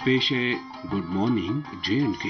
پیش ہے good morning JNK.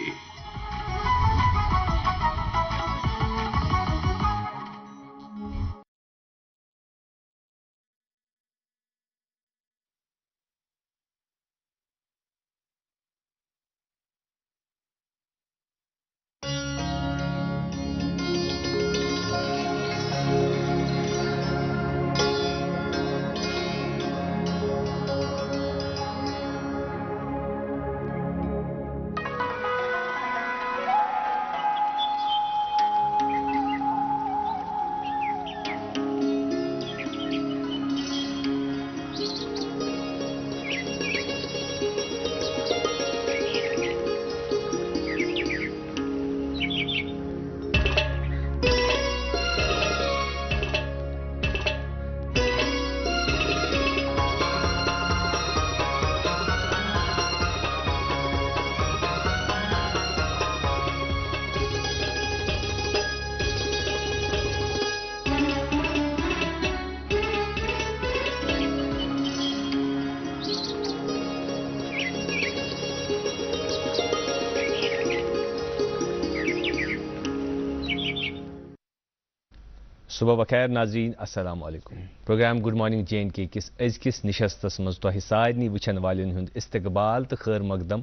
صبح بخیر ناظرین السلام علیکم. پروگرام گڈ مارننگ JNK کس أزکِس نشستس مز تۄہہِ سارنٕے وٕچھن والٮ۪ن ہُنٛد استقبال تہٕ خٲر مقدم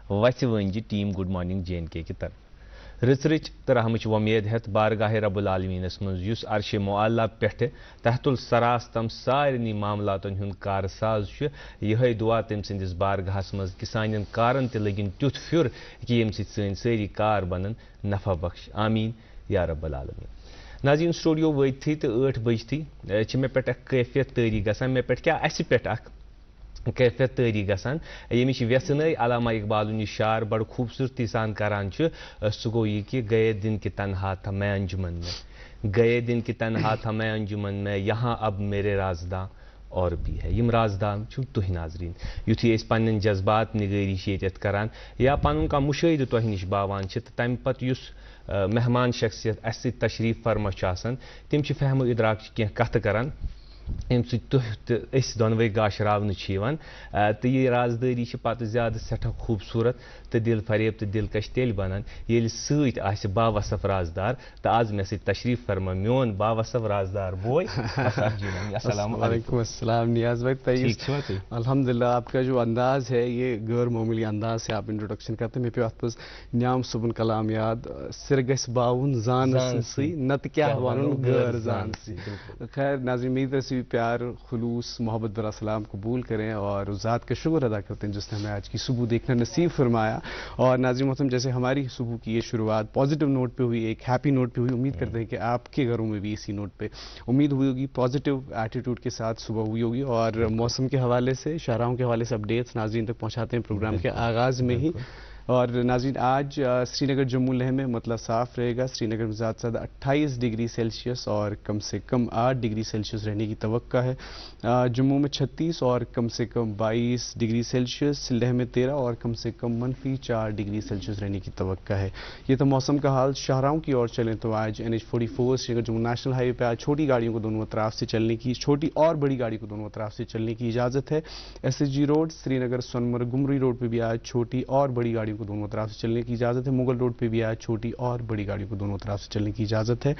وَژھِ وٲنجہِ ٹیٖم گڈ مارننگ JNK کہِ طرف رٕژ رٕچ تہٕ رحمٕچ وۄمید ہٮ۪تھ بارگاہ رب العالمیٖنس منٛز یُس عرشِ معلیٰ پٮ۪ٹھٕ تحت الثراس تام سارنٕے معاملاتن ہُنٛد کارساز چھُ یِہوٚے دعا تٔمۍ سٕنٛدِس بارگاہس منٛز کہِ سانٮ۪ن کارن تہِ لٔگِن تیُتھ پھیُر کہِ ییٚمہِ سۭتۍ سٲنۍ سٲری کار بنن نفع بخش آمیٖن یا رب العالمیٖن. ناظریٖن سٹوڈیو وٲتتھٕے تہٕ 8 بجتھٕے چھِ مےٚ پٮ۪ٹھ اکھ کیفیت تٲری گژھان مےٚ پٮ۪ٹھ کیٛاہ اَسہِ پٮ۪ٹھ اکھ کیفیت تٲری گژھان ییٚمِچ ویژنٲے علامہ اقبالُن یہِ شعر بڑٕ خوٗبصوٗرتی سان کران چھُ سُہ گوٚو یہِ کہِ گئے دن کہ تنہا تھا میں انجمن میں گئے دن کہ تنہا تھا میں انجمن میں یہاں اب میرے رازداں اور بھی ہے. یِم رازدان چھِو تُہۍ ناظریٖن یُتھُے أسۍ پنٕنٮ۪ن جذبات نِگٲری چھِ ییٚتٮ۪تھ کران یا پنُن کانٛہہ مُشٲہدٕ تۄہہِ نِش باوان چھِ تہٕ تمہِ پتہٕ یُس مہمان شخصیت اَسہِ سۭتۍ تشریٖف فرما چھُ آسان تِم چھِ فہم و اِدراکچہِ کینٛہہ کتھٕ کران ییٚمہِ سۭتۍ تُہۍ تہٕ أسۍ دۄنوَے گاشراونہٕ چھِ یِوان تہٕ یہِ رازدٲری چھِ پتہٕ زیادٕ سٮ۪ٹھاہ خوٗبصوٗرت تہٕ دِل فریب تہٕ دِلکش تیٚلہِ بنان ییٚلہِ سۭتۍ آسہِ باوصف رازدار تہٕ آز مےٚ سۭتۍ تشریٖف فرما میون باوصف رازدار بوے. السلام علیکم. السلام نیاز بھائی. طیب الحمد للہ. آپ کا جو انداز ہے یہ غیر معمولی انداز سے آپ انٹروڈکشن کرتے ہیں. مےٚ پیوٚو اتھ منٛز نیام صٲبُن کلام یاد سِر گژھِ باوُن زانسٕے نتہٕ کیٛاہ وَنُن غٲر زانسٕے. خیر ناظرین میری طرف سے بھی پیار خلوص محبت برا سلام قبول کریں اور اس ذات کا شکر ادا کرتے ہیں جس نے ہمیں آج کی صبح دیکھنا نصیب فرمایا. اور ناظرین محترم جیسے ہماری صبح کی یہ شروعات پازیٹیو نوٹ پہ ہوئی ایک ہیپی نوٹ پہ ہوئی امید کرتے ہیں کہ آپ کے گھروں میں بھی اسی نوٹ پہ امید ہوئی ہوگی پازیٹیو ایٹیٹیوڈ کے ساتھ صبح ہوئی ہوگی. اور موسم کے حوالے سے شاہراہوں کے حوالے سے اپڈیٹس ناظرین تک پہنچاتے ہیں پروگرام کے آغاز میں ہی. اور ناظرین آج سری نگر جموں لہ میں مطلع صاف رہے گا. سری نگر میں زیادہ سے زیادہ 28 ڈگری سیلسیس اور کم سے کم 8 ڈگری سیلسیس رہنے کی توقع ہے. جموں میں 36 اور کم سے کم 22 ڈگری سیلسیس لہ میں 13 اور کم سے کم -4 ڈگری سیلسیس رہنے کی توقع ہے. یہ تو موسم کا حال. شاہراہوں کی اور چلیں تو آج NH44 سری نگر جموں نیشنل ہائی وے پہ آج چھوٹی گاڑیوں کو دونوں اطراف سے چلنے کی چھوٹی اور بڑی گاڑی کو دونوں اطراف سے چلنے کی اجازت ہے. SSG روڈ سری نگر سونمرگ گمری روڈ پہ بھی آج چھوٹی اور بڑی گاڑیوں کو دونوں طرف سے چلنے کی اجازت ہے. مغل روڈ پہ بھی آج چھوٹی اور بڑی گاڑیوں کو دونوں طرف سے چلنے کی اجازت ہے.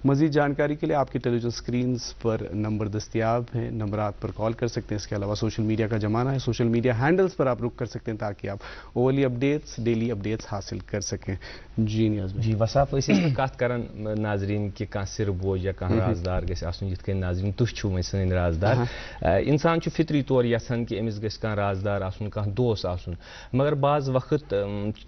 مزید جانکاری کے لیے آپ کے ٹیلی ویژن اسکرینز پر نمبر دستیاب ہیں, نمبرات پر کال کر سکتے ہیں. اس کے علاوہ سوشل میڈیا کا زمانہ ہے, سوشل میڈیا ہینڈلز پر آپ رک کر سکتے ہیں تاکہ آپ اوورلی اپڈیٹس ڈیلی اپڈیٹس حاصل کر سکیں. جی نیاز بھائی. جی وصاف کت کران ناظرین کہ کانٛہہ سر بوج یا کانٛہہ رازدار گژھِ آسُن یِتھ کٔنۍ ناظرین تُہۍ چھِو وۄنۍ سٲنۍ رازدار. انسان چھُ فطری طور یژھان کہ أمِس گژھِ کانٛہہ رازدار آسُن کانٛہہ دوست آسُن مگر بعض وقت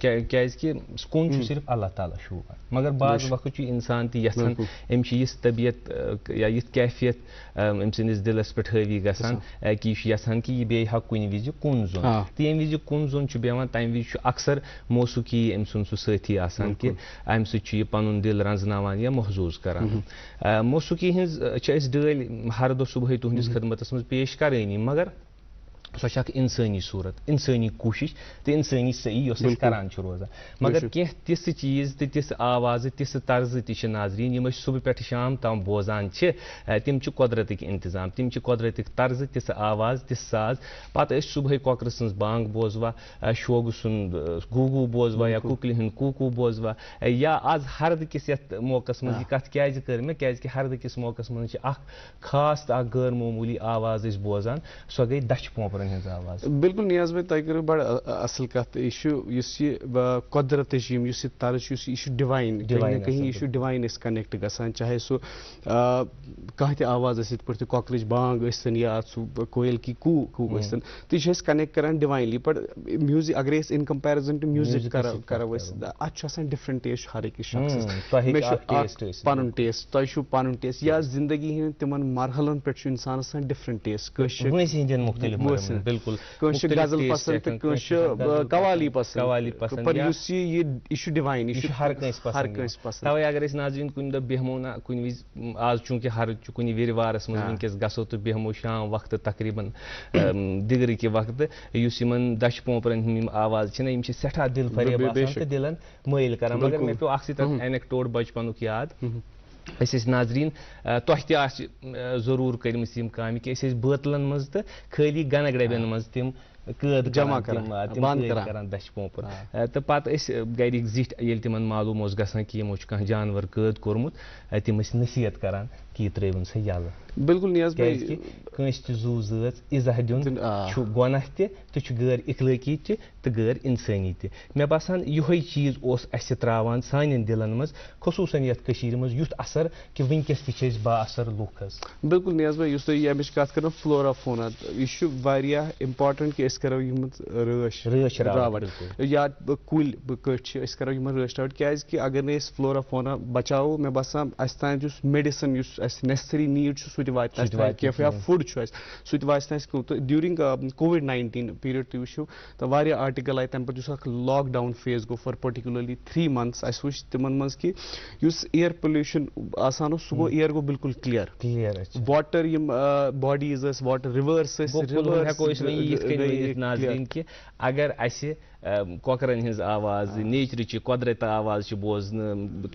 کیٛازِکہِ کُن چھُ صرف اللہ تعالیٰ شوٗبان مگر بعض وقت چھُ انسان تہِ یژھان أمۍ چھِ یِژھ طبیعت یا یِژھ کیفیت أمۍ سٕنٛدِس دِلس پٮ۪ٹھ حٲوی گژھان کہ یہِ چھُ یژھان کہ یہِ بیٚیہِ ہا کُنہِ وِزِ کُن زوٚن تہٕ ییٚمہِ وِزِ کُن زوٚن چھُ بیٚہوان تمہِ وِزِ چھُ اکثر موسیقی أمۍ سُنٛد سُہ سٲتھی آسان کہ امہِ سۭتۍ چھُ یہِ پنُن دِل رنٛزناوان یا محظوٗظ کران. موسیقی ہٕنٛز چھِ أسۍ ڈٲلۍ ہر دۄہ صبحٲے تُہنٛدِس خدمتس منٛز پیش کرٲنی مگر سو چھِ اکھ انسٲنی صوٗرت انسٲنی کوٗشِش تہٕ انسٲنی صحیح یۄس أسۍ کران چھِ روزان مگر کینٛہہ تِژھٕ چیٖز تہٕ تِژھٕ آوازٕ تِژھٕ طرزٕ تہِ چھِ ناظریٖن یِم أسۍ صُبح پٮ۪ٹھٕ شام تام بوزان چھِ تِم چھِ قۄدرتٕکۍ انتظام تِم چھِ قۄدرتٕکۍ طرزٕ تِژھٕ آواز تِژھ ساز پتہٕ أسۍ صُبحٲے کۄکرٕ سٕنٛز بانٛگ بوزوا شوگہٕ سُنٛد گوٗگوٗ بوزوا یا کُکلہِ ہُنٛد کوٗکوٗ بوزوا یا آز ہردٕ کِس یتھ موقعس منٛز یہِ کتھ کیازِ کٔر مےٚ کیازکہِ ہردٕ کِس موقعس منٛز چھِ اکھ خاص تہٕ اکھ غٲر معموٗلی آواز أسۍ بوزان سۄ گٔے دَچھِ پوپرن ہٕنٛز آواز بالکل نیاز بھائی تۄہہِ کٔرٕو بڑٕ اصل کتھ یہِ چھُ یُس یہِ قۄدرتٕچ یُس یہِ طرز چھُ یہِ چھُ ڈِوایِن کہیں نہ کہیں یہِ چھُ ڈِوایِن أسۍ کنیکٹ گژھان چاہے سُہ کانٛہہ تہِ آواز ٲسۍ یِتھ پٲٹھۍ کۄکرٕچ بانٛگ ٲسۍتن یا سُہ کویل کی کوٗ ٲسۍتن تہٕ یہِ چھُ اَسہِ کنیکٹ کران ڈِواینلی بٹ میوٗزک اگر أسۍ اِن کمپیرزن ٹُو میوٗزک کرو أسۍ اَتھ چھُ آسان ڈِفرنٹ ٹیسٹ ہر أکِس شخصس مےٚ چھُ اکھ پنُن ٹیسٹ تۄہہِ چھُو پنُن ٹیسٹ یا زندگی ہٕنٛدۍ تِمن مرحلن پٮ۪ٹھ چھُ انسانس آسان ڈِفرنٹ ٹیسٹ کٲنٛسہِ چھُ غزل پسنٛد تہٕ کٲنٛسہِ چھُ قوالی پسنٛد پر یُس یہِ چھُ ڈِوایِن یہِ چھُ ہر کٲنٛسہِ پسنٛد توے اگر أسۍ ناظریٖن کُنہِ دۄہ بیٚہمو نہ کُنہِ وِزِ آز چوٗنٛکہِ ہرُد چھُ کُنہِ وِرِوارس منٛز وٕنکیٚس گژھو تہٕ بیٚہمو شام وقتہٕ تقریٖبن دِگرٕکہِ وقتہٕ یُس یِمن دَچھِ پوپرن ہٕنٛدۍ یِم آواز چھِنہ یِم چھِ سٮ۪ٹھاہ دِل فریب آسان تہٕ دِلن مٲیِل کران مگر مےٚ پیوٚو اکھسٕے تتھ اینیکٹوٹ بچپنُک یاد أسۍ ٲسۍ ناظریٖن تۄہہِ تہِ آسہِ ضروٗر کٔرمٕژ یِم کامہِ کہِ أسۍ ٲسۍ بٲتلن منٛز تہٕ خٲلی گنہٕ ڈبٮ۪ن منٛز تِم قٲد جمع کران دَچھِ پوپر تہٕ پتہٕ ٲسۍ گرِکۍ زِٹھۍ ییٚلہِ تِمن معلوٗم اوس گژھان کہِ یِمو چھُ کانٛہہ جانور قٲد کوٚرمُت تِم ٲسۍ نصیحت کران کہِ یہِ ترٲیوُن سا یَلہٕ بالکل نیاز بھائی کٲنٛسہِ تہِ زوٗ زٲژ اِزاہ دیُن چھُ گۄناہ تہِ تہٕ چھُ غٲر اخلٲقی تہِ تہٕ غٲر اِنسٲنی تہِ مےٚ باسان یِہوے چیٖز اوس اَسہِ تراوان سانٮ۪ن دِلن منٛز خصوٗصن یتھ کٔشیٖرِ منٛز یُتھ اثر کہِ وٕنکیٚس تہِ چھِ أسۍ با اثر لُکھ حظ بالکل نیاز بھائی یُس تُہۍ اَمِچ کتھ کرو فلورا فونا یہِ چھُ واریاہ امپاٹنٹ کہِ أسۍ کرو یِہٕنٛز رٲچھ راوٹ یا کُلۍ کٔٹۍ چھِ أسۍ کرو یِمن رٲچھ راوٹ کیازِ کہِ اگر نہٕ أسۍ فلورا فونا بچاوو مےٚ باسان اَسہِ تام یُس میڈِسن یُس اَسہِ نیسسری نیٖڈ چھُ سُہ تہِ واتہِ نہٕ اَسہِ کینٛہہ یا فُڈ چھُ اَسہِ سُہ تہِ واتہِ نہٕ اَسہِ تہٕ ڈیوٗرِنگ کووِڈ-19 پیٖریڈ تُہۍ وٕچھِو تہٕ واریاہ آرٹِکل آیہِ تَمہِ پتہٕ یُس اکھ لاک ڈاوُن فیز گوٚو فار پٔرٹِکیوٗلرلی 3 months اَسہِ وٕچھ تِمن منٛز کہِ یُس اِیر پولیوشن آسان اوس سُہ گوٚو اِیر گوٚو بالکل کلیر واٹر یِم باڈیٖز ٲسۍ واٹر رِوٲرس ٲسۍ اگر اَسہِ کۄکرن ہٕنٛز آواز نیچرٕچہِ قۄدرت آواز چھِ بوزنہٕ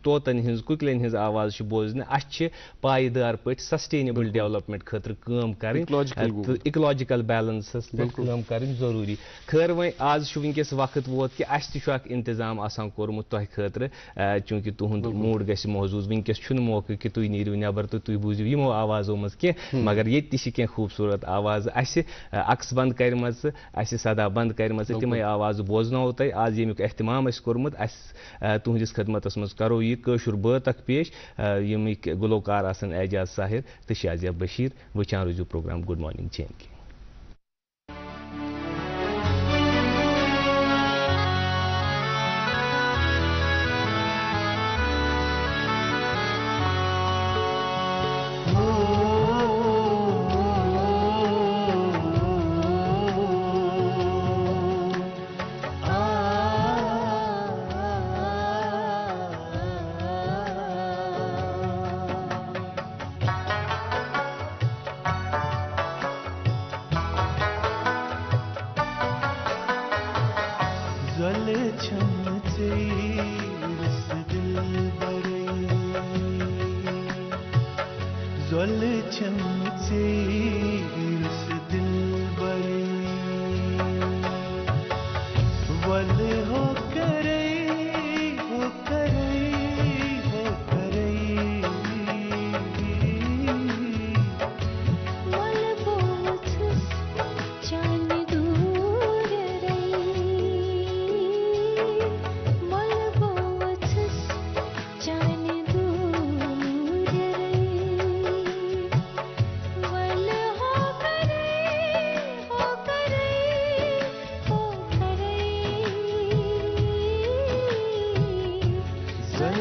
طوطن ہٕنٛز کُکلٮ۪ن ہٕنٛز آواز چھِ بوزنہٕ اَسہِ چھِ پایدار پٲٹھۍ سسٹینیبل ڈیولپمنٹ خٲطرٕ کٲم کرٕنۍ تہٕ اِکلاجِکل بیلنسس پٮ۪ٹھ کٲم کرٕنۍ ضروٗری خٲر وۄنۍ آز چھُ وٕنکیٚس وقت ووت کہِ اَسہِ تہِ چھُ اکھ انتظام آسان کوٚرمُت تۄہہِ خٲطرٕ چوٗنٛکہِ تُہُنٛد موٗڈ گژھِ محظوٗظ وٕنکیٚس چھُنہٕ موقعہٕ کہِ تُہۍ نیٖرِو نٮ۪بر تہٕ تُہۍ بوٗزِو یِمو آوازو منٛز کینٛہہ مگر ییٚتہِ تہِ چھِ کینٛہہ خوٗبصوٗرت آوازٕ اَسہِ عکس بنٛد کرِمژٕ اَسہِ سدا بنٛد کرِمژٕ تِمے آوازٕ بوزناوو تۄہہِ آز ییٚمیُک احتمام اَسہِ کوٚرمُت اَسہِ تُہنٛدِس خدمتس منٛز کرو یہِ کٲشُر بٲتھ اکھ پیش ییٚمِکۍ گُلوکار آسن اعجاز ساحر تہٕ شازیا بشیٖر وٕچھان روٗزِو پروگرام گُڈ مارنِنٛگ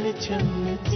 JNK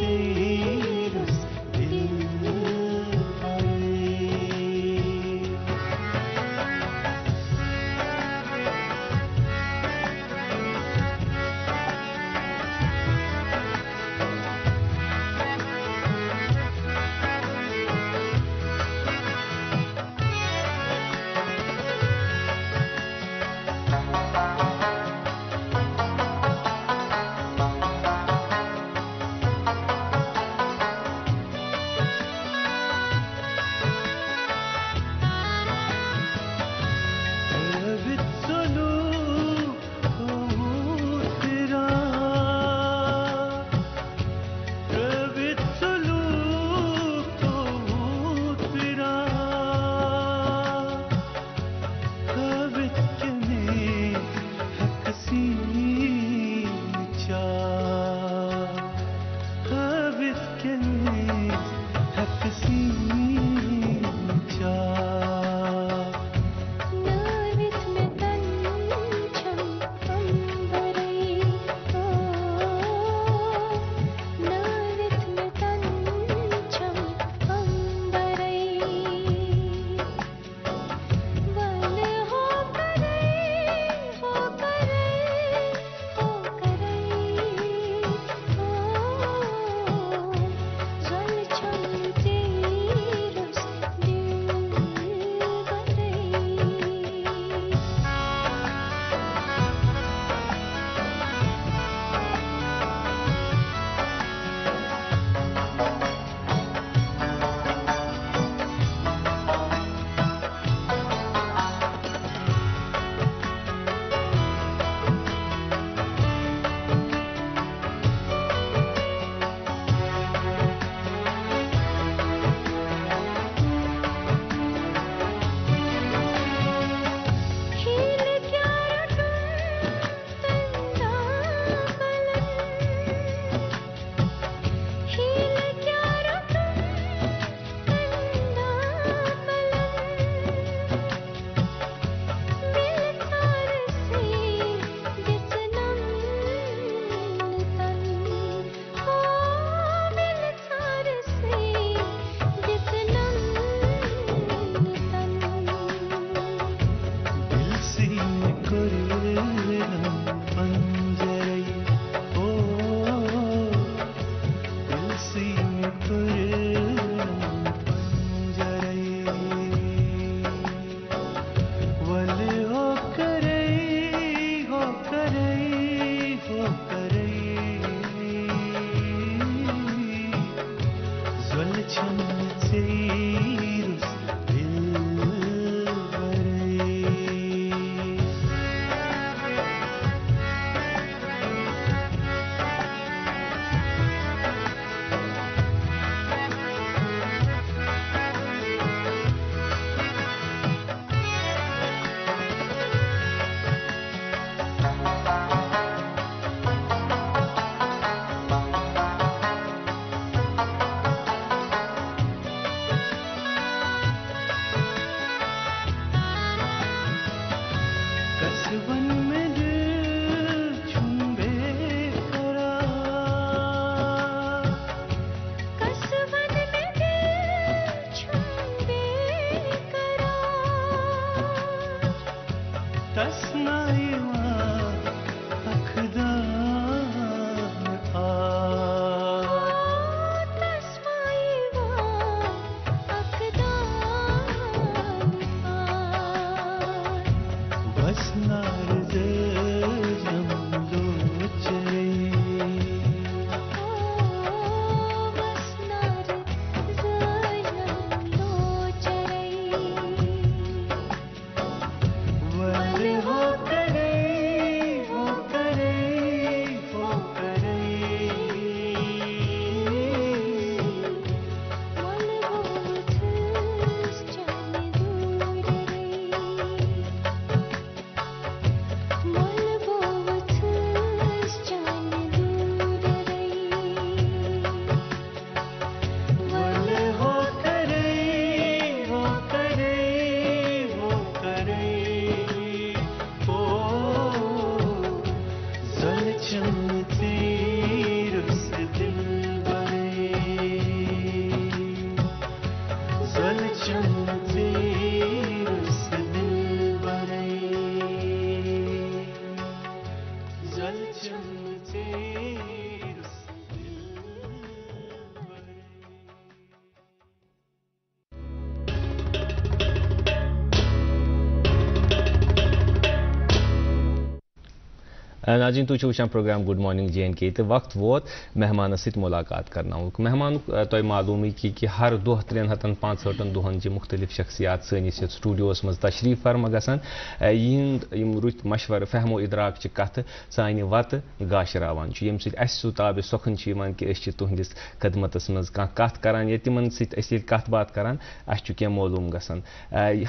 ناظرین تُہۍ چھِو وٕچھان پروگرام گُڈ مارنِنٛگ JNK تہٕ وقت ووت مہمانس سۭتۍ مُلاقات کرناونُک مہمانُک تۄہہِ معلوٗمٕے کہِ ہر دۄہ 365 دۄہن چھِ مُختٔلِف شخصیات سٲنِس یَتھ سٹوٗڈیوَس منٛز تشریٖف فرما گژھان یِہِنٛد یِم رٕتۍ مشورٕ فہمو اِدراک چہِ کتھٕ سانہِ وتہٕ گاشراوان چھُ ییٚمہِ سۭتۍ اَسہِ سُہ تابِ سۄکھن چھُ یِوان کہِ أسۍ چھِ تُہنٛدِس خدمتس منٛز کانٛہہ کتھ کران یا تِمن سۭتۍ أسۍ ییٚلہِ کتھ باتھ کران اَسہِ چھُ کینٛہہ معلوٗم گژھان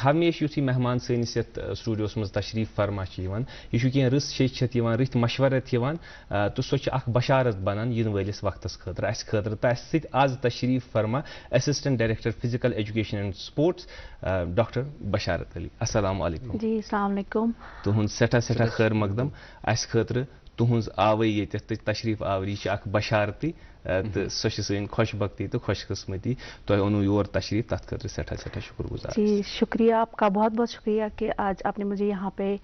ہمیشہِ یُتھُے مہمان سٲنِس یَتھ سٹوٗڈیوَس منٛز تشریٖف فرما چھِ یِوان یہِ چھُ کینٛہہ رٕژ ہیٚچھِتھ یِوان رٕتۍ مشورت یِوان تہٕ سۄ چھِ اکھ بشارت بنان یِنہٕ وٲلِس وقتس خٲطرٕ اَسہِ خٲطرٕ تہٕ اَسہِ سۭتۍ آز تشریٖف فرما assistant director physical education and sports doctor بشارت علی السلام علیکم جی السلام علیکم تُہُنٛد سٮ۪ٹھاہ خٲر مقدم اَسہِ خٲطرٕ تُہٕنٛز آوٲیی ییٚتٮ۪تھ تہٕ تشریٖف آوری چھِ اکھ بشارتی تہٕ سۄ چھِ سٲنۍ خۄش بختی تہٕ خۄش قسمتی تۄہہِ اوٚنوُ یور تشریٖف تتھ خٲطرٕ سٮ۪ٹھاہ شُکر گُزار جی شکریہ آپ کا بہت بہت شکریہ کہ آج آپ نے مجھے یہاں پہ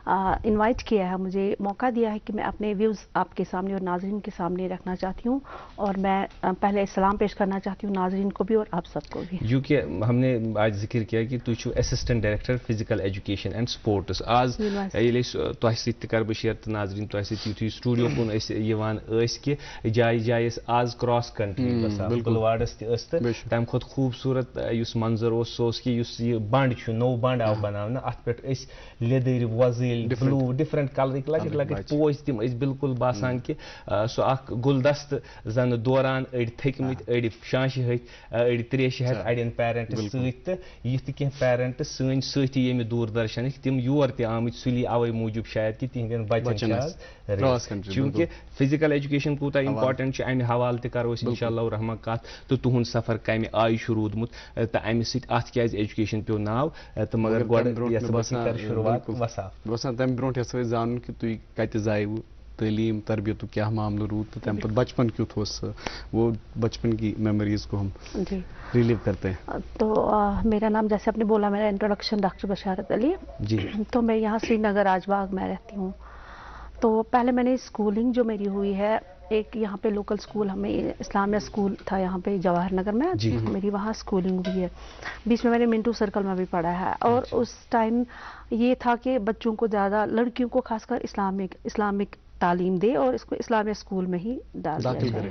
انوائٹ کیا ہے مجھے موقع دیا ہے کہ میں اپنے ویوز آپ کے سامنے اور ناظرین کے سامنے رکھنا چاہتی ہوں اور میں پہلے سلام پیش کرنا چاہتی ہوں ناظرین کو بھی اور آپ سب کو بھی جو کہ ہم نے آج ذکر کیا کہ تُہۍ چھِو assistant director physical education and sports آز ییٚلہِ أسۍ تۄہہِ سۭتۍ تہِ کَرٕ بہٕ شیر تہٕ ناظریٖن تۄہہِ سۭتۍ یُتھُے سٹوٗڈیو کُن أسۍ یِوان ٲسۍ کہِ جایہِ ٲسۍ آز کراس کنٹری گژھان گُلواڑس تہِ ٲس تہٕ تَمہِ کھۄتہٕ خوٗبصوٗرت یُس منظر اوس سُہ اوس کہِ یُس یہِ بنٛڈ چھُ نوٚو بنٛڈ آو بناونہٕ اَتھ پٮ۪ٹھ ٲسۍ لیٚدٕرۍ وۄزٕلۍ بلوٗ ڈِفرنٹ کلرٕکۍ لۄکٕٹۍ لۄکٕٹۍ پوش تِم ٲسۍ بِلکُل باسان کہِ سُہ اکھ گُلدستہٕ زنہٕ دوران أڑۍ تھٔکۍمٕتۍ أڑۍ شانٛشہِ ہیٚتھ أڑۍ تریشہِ ہٮ۪تھ اڑٮ۪ن پیرنٹس سۭتۍ تہٕ یِتھ تہِ کینٛہہ پیرنٹس سٲنۍ سٲتھی ییٚمہِ دوٗردرشنٕکۍ تِم یور تہِ آمٕتۍ سُلی اَوے موٗجوٗب شاید کہِ تِہنٛدٮ۪ن بچن چھِ آز چوٗنٛکہِ فزیکل ایجوکیشن کوٗتاہ امپارٹنٹ چھُ امہِ حوالہٕ تہِ کرو أسۍ انشاء اللہ رحمان کتھ تہٕ تُہُنٛد سفر کمہِ آیہِ چھُ روٗدمُت تہٕ امہِ سۭتۍ اتھ کیازِ ایجوکیشن پیٚو ناو تہٕ مگر گۄڈٕ شروعات باسان تمہِ برونٛٹھ یژھو أسۍ زانُن کہِ تُہۍ کتہِ زایوٕ تعلیٖم تربیتُک کیٛاہ معاملہٕ روٗد تہٕ تمہِ پتہٕ بچپن کیُتھ اوس وہ بچپن کی میموریز کو ہم ریلیو کرتے ہیں تو میرا نام جیسے آپ نے بولا میرا انٹروڈکشن ڈاکٹر بشارت علی جی تو میں یہاں سری نگر راج باغ میں رہتی ہوں تو پہلے میں نے اسکولنگ جو میری ہوئی ہے ایک یہاں پہ لوکل اسکول ہمیں اسلامیہ اسکول تھا یہاں پہ جواہر نگر میں میری وہاں اسکولنگ ہوئی ہے بیچ میں نے منٹو سرکل میں بھی پڑھا ہے اور اس ٹائم یہ تھا کہ بچوں کو زیادہ لڑکیوں کو خاص کر اسلامک تعلیم دے اور اس کو اسلامیہ اسکول میں ہی ڈال دیا جائے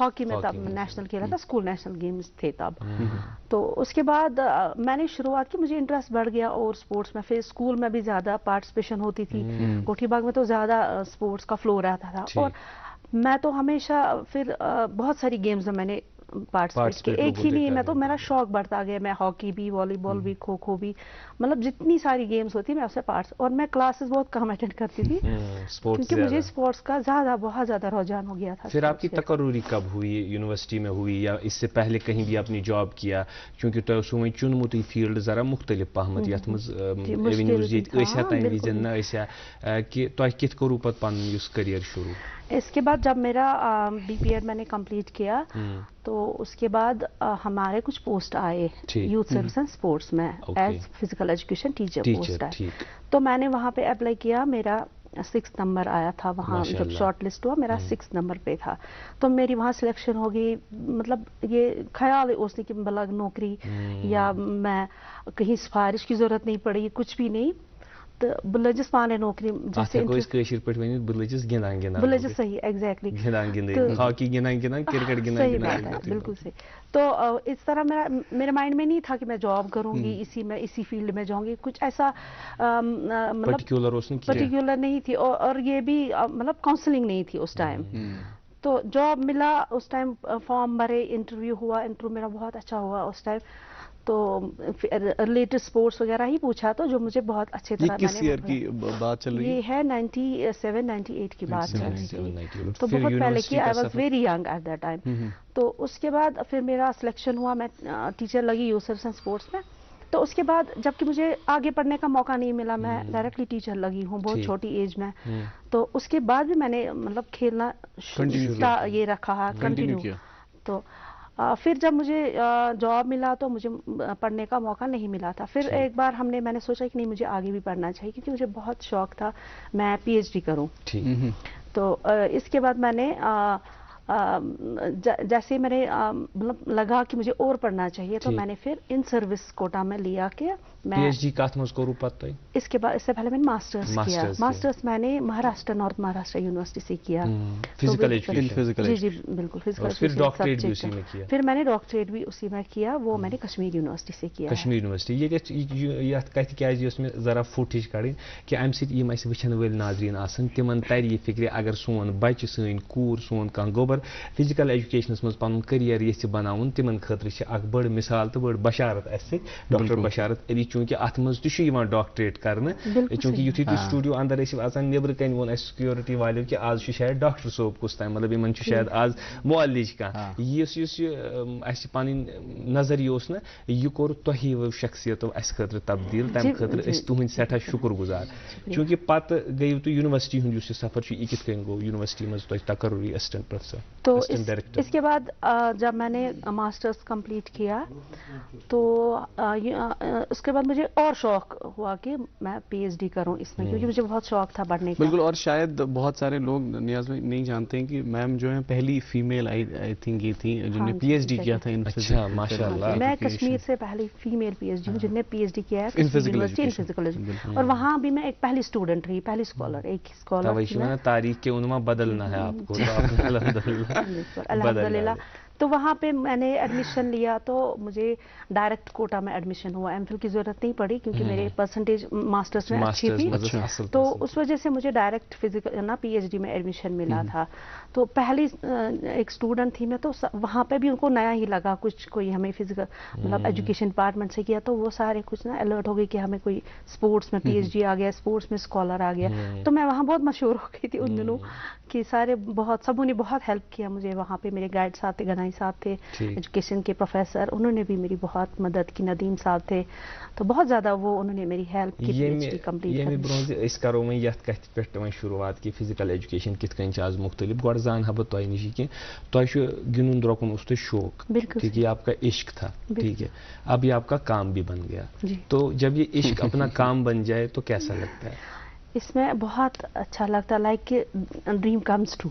ہاکی میں تب نیشنل کھیلا تھا, اسکول نیشنل گیمز تھے تب. تو اس کے بعد میں نے شروعات کی, مجھے انٹرسٹ بڑھ گیا اور اسپورٹس میں. پھر اسکول میں بھی زیادہ پارٹیسپیشن ہوتی تھی, کوٹھی باغ میں تو زیادہ اسپورٹس کا فلو رہتا تھا. اور میں تو ہمیشہ پھر بہت ساری گیمز میں نے پارٹیسپیٹ کی, ایک ہی نہیں, میں تو میرا شوق بڑھتا گیا. میں ہاکی بھی, والی بال بھی, کھوکھو بھی, مطلب جتنی ساری گیمز ہوتی میں اس سے پارٹس. اور میں کلاسز بہت کم اٹینڈ کرتی تھی کیونکہ مجھے اسپورٹس کا بہت زیادہ رجحان ہو گیا تھا. پھر آپ کی تقرری کب ہوئی, یونیورسٹی میں ہوئی یا اس سے پہلے کہیں بھی اپنی جاب کیا؟ کیونکہ تۄہہِ اوسوٕ وۄنۍ چُنمُت یہِ فیٖلڈ ذرا مختلف پہمت یتھ منٛز ایونیوز ییٚتہِ ٲسۍ ہا تمہِ وِزِ نہ ٲسۍ ہا, کہِ تۄہہِ کِتھ کوٚروٕ پتہٕ پنُن یُس کٔریَر شروع؟ اس کے بعد جب میرا بی پی ایڈ میں نے کمپلیٹ کیا تو اس کے بعد ہمارے کچھ پوسٹ آئے یوتھ سروس اینڈ اسپورٹس میں as physical education teacher post آئے. تو میں نے وہاں پہ اپلائی کیا. میرا 6 نمبر آیا تھا وہاں, جب شارٹ لسٹ ہوا میرا 6 نمبر پہ تھا. تو میری وہاں سلیکشن ہو گئی. مطلب یہ خیال اس نے کہ بلگ نوکری یا میں کہیں سفارش کی ضرورت نہیں پڑی, کچھ بھی نہیں. تو بہٕ لٔجِس پانے نوکری, صحیح ایگزیکٹلی صحیح بات ہے, بالکل صحیح. تو اس طرح میرے مائنڈ میں نہیں تھا کہ میں جاب کروں گی اسی فیلڈ میں جاؤں گی. کچھ ایسا مطلب پرٹیکولر نہیں تھی. اور یہ بھی مطلب کاؤنسلنگ نہیں تھی اس ٹائم. تو جاب ملا اس ٹائم, فارم بھرے, انٹرویو ہوا, انٹرویو میرا بہت اچھا ہوا اس ٹائم. تو ریلیٹڈ اسپورٹس وغیرہ ہی پوچھا تو جو مجھے بہت اچھے طرح. کس ایئر کی بات چل رہی ہے؟ یہ ہے 97-98 کی بات چل رہی تھی. تو بہت پہلے کی, I was very young at that time. تو اس کے بعد پھر میرا سلیکشن ہوا, میں ٹیچر لگی یوتھ سروس اینڈ اسپورٹس میں. تو اس کے بعد جبکہ مجھے آگے پڑھنے کا موقع نہیں ملا, میں ڈائریکٹلی ٹیچر لگی ہوں بہت چھوٹی ایج میں. تو اس کے بعد بھی میں نے مطلب کھیلنا یہ رکھا کنٹینیو. تو پھر جب مجھے جاب ملا تو مجھے پڑھنے کا موقع نہیں ملا تھا. پھر ایک بار میں نے سوچا کہ نہیں مجھے آگے بھی پڑھنا چاہیے کیونکہ مجھے بہت شوق تھا میں پی ایچ ڈی کروں. تو اس کے بعد میں نے جیسے میں نے مطلب لگا کہ مجھے اور پڑھنا چاہیے تو میں نے پھر ان سروس کوٹا میں لیا کہ میں پی ایچ ڈی کات مز کرو پتہ. اس کے بعد اس سے پہلے میں نے ماسٹرز کیا. ماسٹرز میں نے مہاراشٹر, نارتھ مہاراشٹر یونیورسٹی سے کیا. Physical education. جی بالکل فزیکل. پھر ڈاکٹریٹ بھی اسی میں کیا. پھر میں نے ڈاکٹریٹ بھی اسی میں کیا, وہ میں نے کشمیر یونیورسٹی سے کیا. کشمیر یونیورسٹی. یہ کت کیازِ یۄس مےٚ ذرا فُٹ ہِش کَڑٕنۍ کہِ اَمہِ سۭتۍ یِم اَسہِ وٕچھن وٲلۍ ناظریٖن آسن تِمن تَرِ یہِ فِکرِ اگر سون بچہِ, سٲنۍ کوٗر, سون کانٛہہ گوبر فزیکل ایجوکیشنس منٛز پنُن کٔریَر یژھِ بناوُن تِمن خٲطرٕ چھِ اکھ بٔڑ مثال تہٕ بٔڑ بشارت اَسہِ سۭتۍ ڈاکٹر بشارت علی. چوٗنٛکہِ اتھ منٛز تہِ چھُ یِوان ڈاکٹریٹ کرنہٕ. چوٗنٛکہِ یُتھُے تُہۍ سٹوڈیو اندر ٲسِو اژان نیبرٕ کنۍ ووٚن اَسہِ سکیورٹی والیو کہِ آز چھُ شاید ڈاکٹر صٲب کُس تام, مطلب یِمن چھُ شاید آز معالج کانٛہہ. یُس یہِ اَسہِ پنٕنۍ نظریہِ اوس نہ یہِ کوٚر تۄہہِ شخصیتو اَسہِ خٲطرٕ تبدیٖل. تمہِ خٲطرٕ أسۍ تُہٕنٛدۍ سٮ۪ٹھاہ شُکر گُزار. چوٗنٛکہِ پتہٕ گٔیِو تُہۍ یونیورسٹی ہُنٛد یُس یہِ سفر چھُ یہِ کِتھ کٔنۍ گوٚو یونیورسٹی منٛز تۄہہِ تقرری اسسٹنٹ پروفیسر. تو اس کے بعد جب میں نے ماسٹرز کمپلیٹ کیا تو اس کے بعد مجھے اور شوق ہوا کہ میں پی ایچ ڈی کروں اس میں کیونکہ مجھے بہت شوق تھا پڑھنے کا. بالکل. اور شاید بہت سارے لوگ نیاز بھائی نہیں جانتے ہیں کہ میم جو ہے پہلی فیمیل آئی تھنک یہ تھی جن نے پی ایچ ڈی کیا تھا. ماشاء اللہ. میں کشمیر سے پہلی فیمیل پی ایچ ڈی ہوں جن نے پی ایچ ڈی کیا ہے یونیورسٹی ان فزیکل ایجوکیشن. اور وہاں بھی میں ایک پہلی اسٹوڈنٹ رہی, پہلی اسکالر, ایک اسکالر. تاریخ کے عنوان بدلنا ہے آپ کو. الحمد للہ. تو وہاں پہ میں نے ایڈمیشن لیا تو مجھے ڈائریکٹ کوٹا میں ایڈمیشن ہوا. ایم فل کی ضرورت نہیں پڑی کیونکہ میرے پرسنٹیج ماسٹرس میں اچھی تھی. تو اس وجہ سے مجھے direct physical P H D میں ایڈمیشن ملا تھا. تو پہلی ایک اسٹوڈنٹ تھی میں, تو وہاں پہ بھی ان کو نیا ہی لگا کچھ, کوئی ہمیں فزیکل مطلب ایجوکیشن ڈپارٹمنٹ سے کیا تو وہ سارے کچھ نا الرٹ ہو گئی کہ ہمیں کوئی اسپورٹس میں پی ایچ ڈی آ گیا, اسپورٹس میں اسکالر آ گیا. تو میں وہاں بہت مشہور ہو گئی تھی ان دنوں کہ سارے سبوں نے بہت ہیلپ کیا مجھے. وہاں پہ میرے گائیڈ صاحب تھے, گنائی صاحب تھے, ایجوکیشن کے پروفیسر, انہوں نے بھی میری بہت مدد کی. ندیم صاحب تھے, تو بہت زیادہ وہ انہوں نے میری ہیلپ کی پی ایچ ڈی کمپلیٹ کرنے. برونٛہہ أسۍ کرو وۄنۍ یتھ کتھِ پٮ۪ٹھ وۄنۍ شروعات کہِ فزیکل ایجوکیشن کِتھ کٔنۍ چھِ آز مختلف. گۄڈٕ زانہٕ بہٕ تۄہہِ نِش کہِ تۄہہِ چھُ گِنٛدُن درٛۄکُن اوس تۄہہِ شوق, ٹھیک ہے, آپ کا عشق تھا, ٹھیک ہے, اب یہ آپ کا کام بھی بن گیا. تو جب یہ عشق اپنا کام بن جائے تو کیسا لگتا ہے؟ اس میں بہت اچھا لگتا ہے, like dream comes true.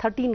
13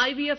IVF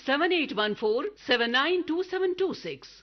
7814792726।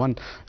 1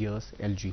years LG।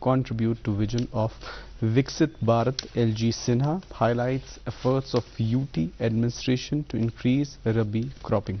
contribute to vision of Viksit Bharat। LG Sinha highlights efforts of UT administration to increase Rabi cropping।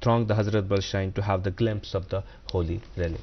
thronged the Hazrat Bal shrine to have the glimpse of the holy relic।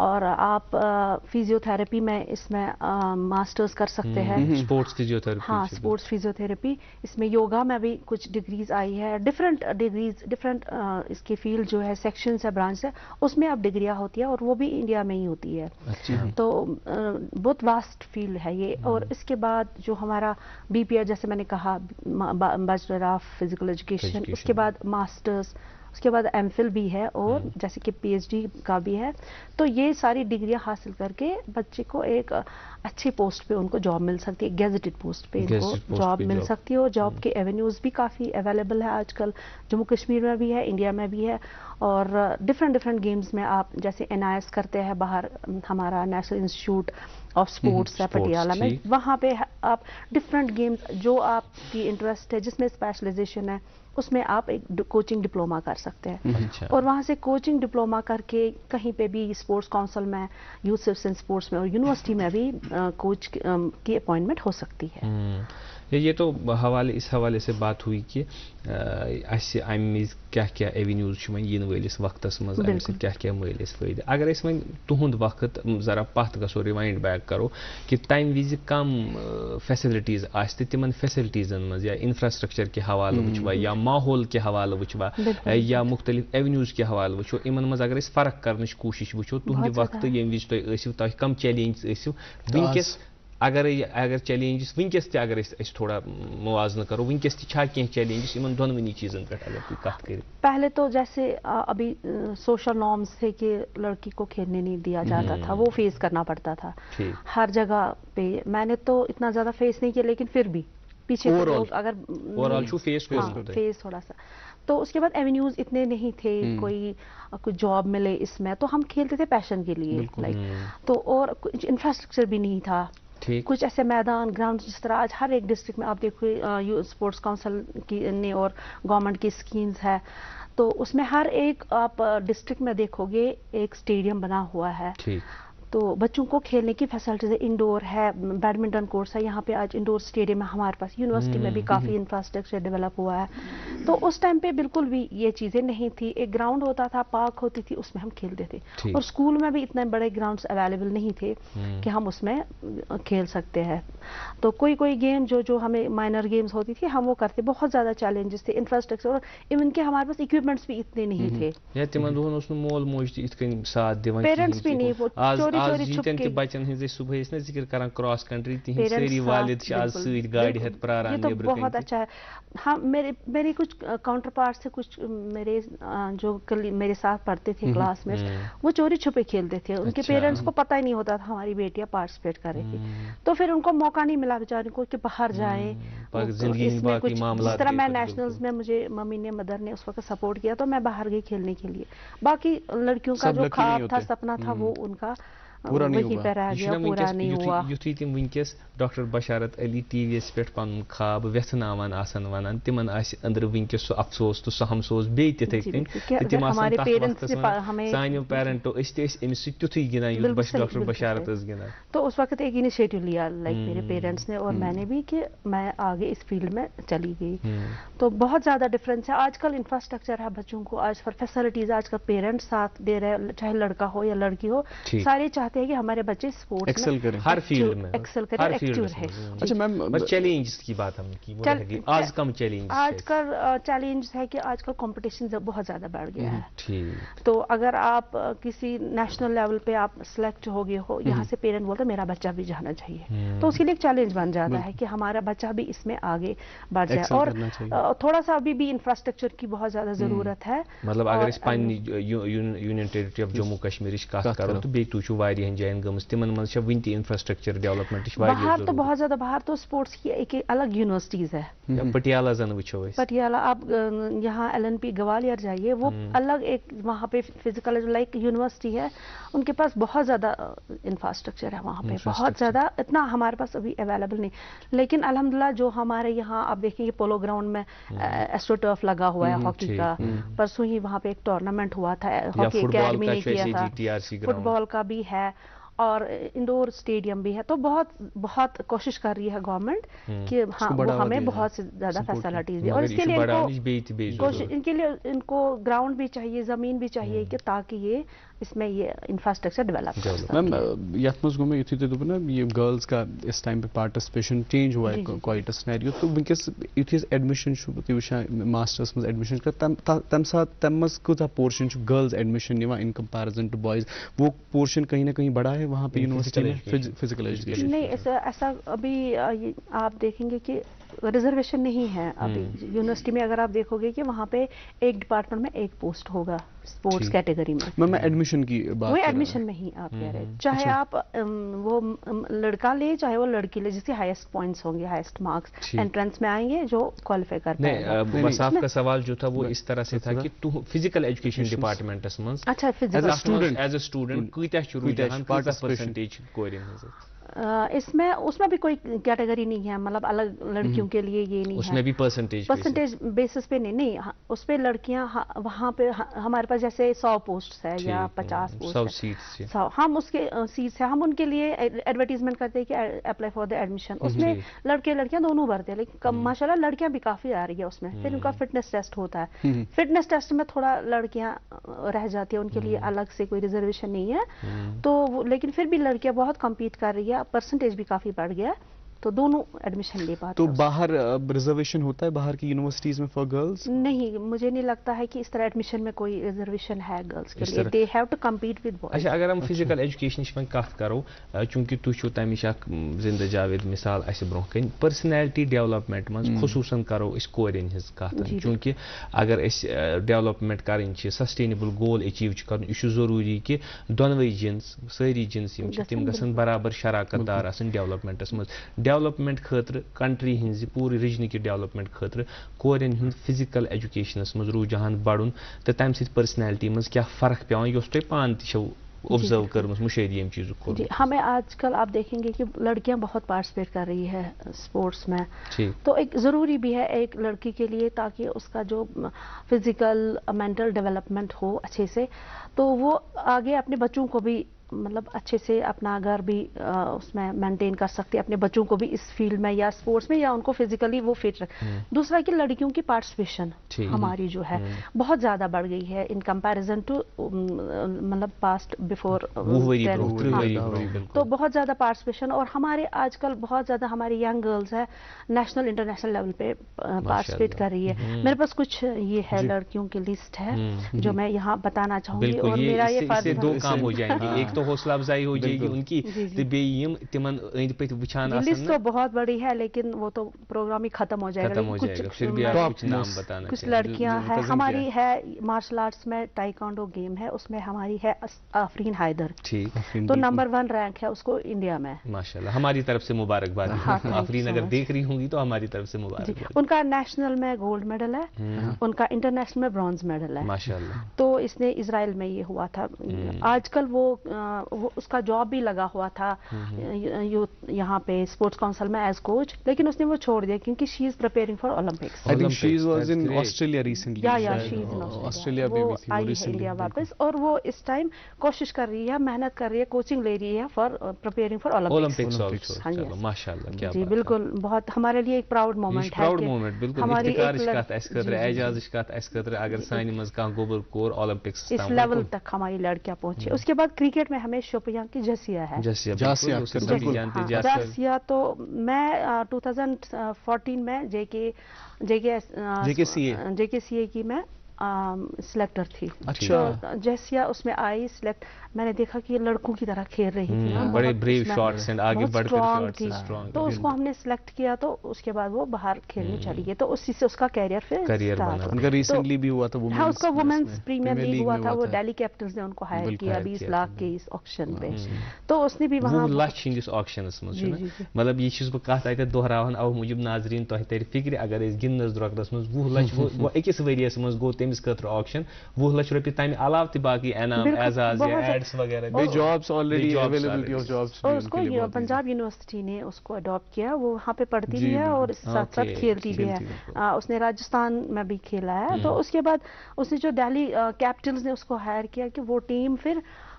اور آپ physiotherapy میں اس میں masters کر سکتے ہیں. Sports physiotherapy. ہاں sports physiotherapy. اس میں یوگا میں بھی کچھ ڈگریز آئی ہے, ڈفرینٹ ڈگریز, ڈفرینٹ اس کی فیلڈ جو ہے سیکشنز ہے, برانچ ہے, اس میں اب ڈگریاں ہوتی ہیں اور وہ بھی انڈیا میں ہی ہوتی ہے. تو بہت واسٹ فیلڈ ہے یہ. اور اس کے بعد جو ہمارا بی پی ایڈ جیسے میں نے کہا بیچلر آف فزیکل ایجوکیشن, اس کے بعد ماسٹرز, اس کے بعد ایم فل بھی ہے, اور جیسے کہ پی ایچ ڈی کا بھی ہے. تو یہ ساری ڈگریاں حاصل کر کے بچے کو ایک اچھی پوسٹ پہ ان کو جاب مل سکتی ہے, گیزٹڈ پوسٹ پہ ان کو جاب مل سکتی ہے. اور جاب کے ایونیوز بھی کافی اویلیبل ہے آج کل, جموں کشمیر میں بھی ہے, انڈیا میں بھی ہے. اور ڈفرینٹ گیمز میں آپ جیسے NIS کرتے ہیں باہر, ہمارا نیشنل انسٹیٹیوٹ آف اسپورٹس ہے پٹیالہ میں, وہاں پہ آپ ڈفرینٹ گیمز جو آپ کی انٹرسٹ ہے, جس میں اسپیشلائزیشن ہے, اس میں آپ ایک کوچنگ ڈپلوما کر سکتے ہیں. اور وہاں سے کوچنگ ڈپلوما کر کے کہیں پہ بھی اسپورٹس کونسل میں, یوتھ سروس اسپورٹس میں اور یونیورسٹی میں بھی کوچ کی اپوائنٹمنٹ ہو سکتی ہے. یہ تو اس حوالے سے بات ہوئی کہ اسہ امہ کیا ایونیوز ین ولس وقتس مز کیا مل فائدہ. اگر اس وۄنۍ تہند وقت ذرا پتھ گژھو, ریوائنڈ بیک کرو کہ تمہ وز کم فیسلٹیز آسہ تمن فیسلٹیزن مز یا انفراسٹرکچر کے حوالہ وچھوا یا ماحول کے حوالہ وچھوا یا مختلف ایونیوز کے حوالہ وچھو, ان مز اگر اس فرق کرنچ کوشش وچھو تہند وقت یم وز تھی ٲسِو تۄہہِ کم چیلینجز ٲسِو ونکس, اگر چیلینجز ونکس تہ اگر تھوڑا موازنہ کرو, ونکس تہ چھا کینٛہہ چیلینجز ان دونونی چیزن پہ اگر تھی کت کرو. پہلے تو جیسے ابھی سوشل نارمس تھے کہ لڑکی کو کھیلنے نہیں دیا جاتا تھا, وہ فیس کرنا پڑتا تھا ہر جگہ پہ. میں نے تو اتنا زیادہ فیس نہیں کیا, لیکن پھر بھی پیچھے لوگ اگر فیس تھوڑا سا. تو اس کے بعد ایونیوز اتنے نہیں تھے, کوئی جاب ملے اس میں, تو ہم کھیلتے تھے پیشن کے لیے لائک. تو اور کچھ انفراسٹرکچر بھی نہیں تھا, کچھ ایسے میدان گراؤنڈ جس طرح آج ہر ایک ڈسٹرکٹ میں آپ دیکھو اسپورٹس کونسل کی نے اور گورنمنٹ کی اسکیمز ہے, تو اس میں ہر ایک آپ ڈسٹرکٹ میں دیکھو گے ایک اسٹیڈیم بنا ہوا ہے. تو بچوں کو کھیلنے کی فیسلٹیز انڈور ہے, بیڈمنٹن کورس ہے یہاں پہ, آج انڈور اسٹیڈیم ہے ہمارے پاس, یونیورسٹی میں بھی کافی انفراسٹرکچر ڈیولپ ہوا ہے. تو اس ٹائم پہ بالکل بھی یہ چیزیں نہیں تھی. ایک گراؤنڈ ہوتا تھا, پارک ہوتی تھی, اس میں ہم کھیلتے تھے. اور اسکول میں بھی اتنے بڑے گراؤنڈس اویلیبل نہیں تھے کہ ہم اس میں کھیل سکتے ہیں. تو کوئی گیم جو ہمیں مائنر گیمز ہوتی تھی ہم وہ کرتے. بہت زیادہ چیلنجز تھے انفراسٹرکچر, اور ایون کہ ہمارے پاس اکوپمنٹس بھی اتنے نہیں تھے. مول موج ساتھ دِوان, پیرنٹس بھی نہیں, وہ بچن ہز صبح نا ذکر کران کراس کنٹری, تہند ساری والد آج ست گاڑی ہتھ پراران. یہ تو بہت اچھا ہے. ہاں میرے کچھ کاؤنٹر پارٹس سے کچھ میرے جو میرے ساتھ پڑھتے تھے کلاس میں, وہ چوری چھپے کھیلتے تھے. ان کے پیرنٹس کو پتہ ہی نہیں ہوتا تھا ہماری بیٹیاں پارٹیسپیٹ کر رہی تھی. تو پھر ان کو موقع نہیں ملا بیچارے کو کہ باہر جائیں. جس طرح میں نیشنلز میں مجھے ممی نے, مدر نے اس وقت سپورٹ کیا, تو میں باہر گئی کھیلنے کے لیے. باقی لڑکیوں کا جو خواب تھا, سپنا تھا, وہ ان کا وہیں پہ رہ گیا, پورا نہیں ہوا. یتھُے تم ونکس ڈاکٹر بشارت علی ٹی وی یس پہ پن خواب ویژناوان آسان ونان, تمن اندر ونکس سہ افسوس تو سہ ہمسوس بیٚیہِ تِتھے کٔنۍ تِم آسان تتھ وقتس منٛز سانیو پیرنٹو أسۍ تہِ ٲسۍ أمِس سۭتۍ تیُتھُے گِنٛدان یُتھ ڈاکٹر بشارت ٲس گِنٛدان. تو اس وقت ایک انیشیٹو لیا لائک میرے پیرنٹس نے اور میں نے بھی, کہ میں آگے اس فیلڈ میں چلی گئی. تو بہت زیادہ ڈفرینس ہے. آج کل انفراسٹرکچر ہے بچوں کو, آج کل فیسلٹیز, آج کل پیرنٹس ساتھ دے رہے, چاہے لڑکا ہو یا لڑکی ہو, سارے چاہتے ہیں کہ ہمارے بچے اسپورٹس ایکسل کریں, ہر فیلڈ میں ایکسل کریں, ایکٹیو رہے. اچھا میم, چیلنجز کی بات ہم کی, آج کم چیلنج, آج کل چیلنج ہے کہ آج کل کمپٹیشن بہت زیادہ بڑھ گیا ہے. تو اگر آپ کسی نیشنل لیول پہ آپ سلیکٹ ہو گئے ہو, یہاں سے پیرنٹ بولتا میرا بچہ بھی جانا چاہیے, تو اس کے لیے ایک چیلنج بن جاتا ہے کہ ہمارا بچہ بھی اس میں آگے بڑھ جائے. اور تھوڑا سا ابھی بھی انفراسٹرکچر کی بہت زیادہ ضرورت ہے. مطلب اگر اس پننی یونین ٹیریٹری آف جموں کشمیرچ کتھ کرو, تو بیٚیہِ تُہۍ چھِو واریاہن جاین گٔمٕژ, تِمن منٛز چھا وٕنہِ تہِ انفراسٹرکچر ڈیولپمنٹٕچ واریاہ باہر تو بہت زیادہ, باہر تو اسپورٹس کی ایک الگ یونیورسٹیز ہے. پٹیالہ زن وٕچھو أسۍ, پٹیالہ آپ یہاں LNP گوالیر جائیے, وہ الگ ایک وہاں پہ فزیکل لائک یونیورسٹی ہے, ان کے پاس بہت زیادہ انفراسٹرکچر ہے وہاں پہ, بہت زیادہ, اتنا ہمارے پاس ابھی اویلیبل نہیں. لیکن الحمدللہ جو ہمارے یہاں آپ دیکھیں گے پولو گراؤنڈ میں ایسٹرو ٹرف لگا ہوا ہے ہاکی کا, پرسوں ہی وہاں پہ ایک ٹورنامنٹ ہوا تھا, ہاکی اکیڈمی نے کیا تھا, فٹ بال کا بھی ہے, اور انڈور اسٹیڈیم بھی ہے. تو بہت کوشش کر رہی ہے گورنمنٹ کہ ہاں وہ ہمیں بہت سے زیادہ فیسلٹیز دی, اور اس کے لیے ان کو گراؤنڈ بھی چاہیے, زمین بھی چاہیے, کہ تاکہ یہ اس میں یہ انفراسٹرکچر ڈیولپ میم یتھ مز گو یتھے تھی دپ نا یہ گرلز کا اس ٹائم پہ پارٹیسپیشن چینج ہوا ہے کوائٹ سینیریو تو ونکس یتھے ایڈمشن تھی وچان ماسٹرس مز ایڈمشن تم سات تم مز کوتا پورشن گرلز ایڈمشن نوان ان کمپیرزن ٹو بوائز, وہ پورشن کہیں نہ کہیں بڑا ہے وہاں پہ یونیورسٹی میں فزیکل ایجوکیشن؟ نہیں ایسا ابھی آپ دیکھیں گے کہ ریزرویشن نہیں ہے ابھی یونیورسٹی میں. اگر آپ دیکھو گے کہ وہاں پہ ایک ڈپارٹمنٹ میں ایک پوسٹ ہوگا اسپورٹس کیٹیگری میں. میں ایڈمیشن کی بات, وہی ایڈمیشن میں ہی آپ کہہ رہے ہیں, چاہے آپ وہ لڑکا لے چاہے وہ لڑکی لے, جس کے ہائیسٹ پوائنٹس ہوں گے, ہائیسٹ مارکس انٹرنس میں آئیں گے جو کوالیفائی کر پائے گا. بس آپ کا سوال جو تھا وہ اس طرح سے تھا کہ تو فزیکل ایجوکیشن ڈپارٹمنٹس میں اچھا فزیکل ایز اے اسٹوڈنٹ کتیا پرسنٹیج کورین ہز اس میں بھی کوئی کیٹیگری نہیں ہے, مطلب الگ لڑکیوں کے لیے یہ نہیں ہے, اس میں بھی پرسنٹیج بیسس پہ نہیں, اس پہ لڑکیاں وہاں پہ ہمارے پاس جیسے 100 پوسٹ ہے یا 50 پوسٹ ہے, ہم اس کے سیٹس ہیں, ہم ان کے لیے ایڈورٹیزمنٹ کرتے ہیں کہ اپلائی فار دا ایڈمیشن. اس میں لڑکے لڑکیاں دونوں بھرتے ہیں, لیکن ماشاء اللہ لڑکیاں بھی کافی آ رہی ہے اس میں. پھر ان کا فٹنس ٹیسٹ ہوتا ہے, فٹنس ٹیسٹ میں تھوڑا لڑکیاں رہ جاتی ہیں, ان کے لیے الگ سے کوئی ریزرویشن نہیں ہے تو, لیکن پھر بھی لڑکیاں بہت کمپیٹ کر رہی ہے, پرسنٹیج بھی کافی بڑھ گیا, تو دونوں ایڈمیشن لے پاتے. تو باہر ریزرویشن ہوتا ہے باہر کی یونیورسٹیز میں فار گرلز؟ نہیں, مجھے نہیں لگتا ہے کہ اس طرح ایڈمیشن میں کوئی ریزرویشن ہے گرلز کے لیے. They have to compete with boys. اچھا, اگر ہم فزیکل ایجوکیشن کی کت کرو, چونکہ تھی چھو تمچ زندہ جاوید مثال اس برو کن پرسنیلٹی ڈیولپمنٹ من خصوصاً کرو اس کورین ہز کت, چونکہ اگر اس ڈیولپمنٹ کریں سسٹینیبل گول اچیو کرن, یہ ضروری کہ دونوئی جنس ساری جنس تم گھن برابر شراکت دار آسن ڈیولپمنٹس مز. ڈیولپمنٹ خاطر کنٹری ہز پوری ریجن کی ڈیولپمنٹ خاطر کورین ہند فزیکل ایجوکیشنس مز رجحان بڑھن تو تمہ سۭتۍ پرسنیلٹی مز کیا فرق پیوان, یس تھی پان تہ چھو آبزرو کرمس مشاہدہ چیز کو؟ ہمیں آج کل آپ دیکھیں گے کہ لڑکیاں بہت پارٹیسپیٹ کر رہی ہے اسپورٹس میں, تو ایک ضروری بھی ہے ایک لڑکی کے لیے, تاکہ اس کا جو فزیکل مینٹل ڈیولپمنٹ ہو اچھے سے, تو وہ آگے اپنے بچوں کو بھی مطلب اچھے سے اپنا گھر بھی اس میں مینٹین کر سکتے, اپنے بچوں کو بھی اس فیلڈ میں یا اسپورٹس میں یا ان کو فزیکلی وہ فٹ رکھ. دوسرا کہ لڑکیوں کی پارٹیسپیشن ہماری جو ہے بہت زیادہ بڑھ گئی ہے ان کمپیریزن ٹو مطلب پاسٹ بفور, تو بہت زیادہ پارٹیسپیشن. اور ہمارے آج کل بہت زیادہ ہماری ینگ گرلز ہے نیشنل انٹرنیشنل لیول پہ پارٹیسپیٹ کر رہی ہے. میرے پاس کچھ یہ ہے لڑکیوں کی لسٹ ہے جو میں یہاں بتانا چاہوں گی, اور میرا یہ فرض دو کام ہو جائیں گے, ایک تو حوصلہ افزائی ہو جائے گی ان کی, تو بییم تمن اند پت وچھان آسن. لسٹ تو بہت بڑی ہے لیکن وہ تو پروگرام ہی ختم ہو جائے گا. پھر بھی آپ نام بتانا, کچھ لڑکیاں ہیں ہماری ہے مارشل آرٹس میں ٹائیکانڈو گیم ہے, اس میں ہماری ہے آفرین حیدر, تو نمبر 1 رینک ہے اس کو انڈیا میں. ماشاءاللہ, ہماری طرف سے مبارکباد. آفرین اگر دیکھ رہی ہوں گی تو ہماری طرف سے مبارکباد. ان کا نیشنل میں گولڈ میڈل ہے, ان کا انٹرنیشنل میں برونز میڈل ہے ماشاءاللہ. تو اس نے اسرائیل میں یہ ہوا تھا. آج کل وہ اس کا جاب بھی لگا ہوا تھا یہاں پہ اسپورٹس کونسل میں ایز کوچ, لیکن اس نے وہ چھوڑ دیا کیونکہ she is preparing for Olympics. I think she was in Australia recently. Yeah, she is in Australia. وہ آئی ہے انڈیا واپس, اور وہ اس ٹائم کوشش کر رہی ہے, محنت کر رہی ہے, کوچنگ لے رہی ہے فار پریپیئرنگ فار اولمپکس. ماشاءاللہ, کیا جی بالکل, بہت ہمارے لیے ایک پراؤڈ مومنٹ ہے. ہماری اگر سانہ مز کانٛہہ گوبر کور اولمپکس اس لیول تک ہماری لڑکیاں پہنچی. اس کے بعد کرکٹ میں ہمیں شوپیاں کی جسیا ہے. جاسیا تو میں 2014 میں جے کے سی اے کی میں سلیکٹر تھی. جیسیا اس میں آئی سلیکٹ, میں نے دیکھا کہ یہ لڑکوں کی طرح کھیل رہی تھی, بڑے بریو شاٹس ہیں, آگے بڑھ کر شاٹس تھی, تو اس کو ہم نے سلیکٹ کیا, تو اس کے بعد وہ باہر کھیلنے چلی گئی, تو اسی سے اس کا کیریئر پھر ان کا ریسنٹلی بھی ہوا تھا, ہاں اس کا وومنس پریمیئر لیگ ہوا تھا, وہ دہلی کیپٹلز نے ان کو ہائر کیا 20 لاکھ کے اس آکشن پہ, تو اس نے بھی وہاں لچھ ہندس آکشنس مز, مطلب یہ بہ کت اتھ دہراوان او موجود ناظرین تہ تر فکر, اگر اس گندنس درۄکنس مز 20 لچھ اکس ؤریس مز گو تمس خاطر آکشن 20 لچھ رۄپیہِ تمہ علاوٕ تہ باقی انعام اعزاز یا ایڈس وغیرہ, jobs already availability of jobs. اور اس کو پنجاب یونیورسٹی نے اس کو اڈاپٹ کیا, وہ وہاں پہ پڑھتی بھی ہے اور ساتھ ساتھ کھیلتی بھی ہے. اس نے راجستھان میں بھی کھیلا ہے. تو اس کے بعد اس نے جو دہلی کیپٹلز نے اس کو ہائر کیا کہ وہ ٹیم پھر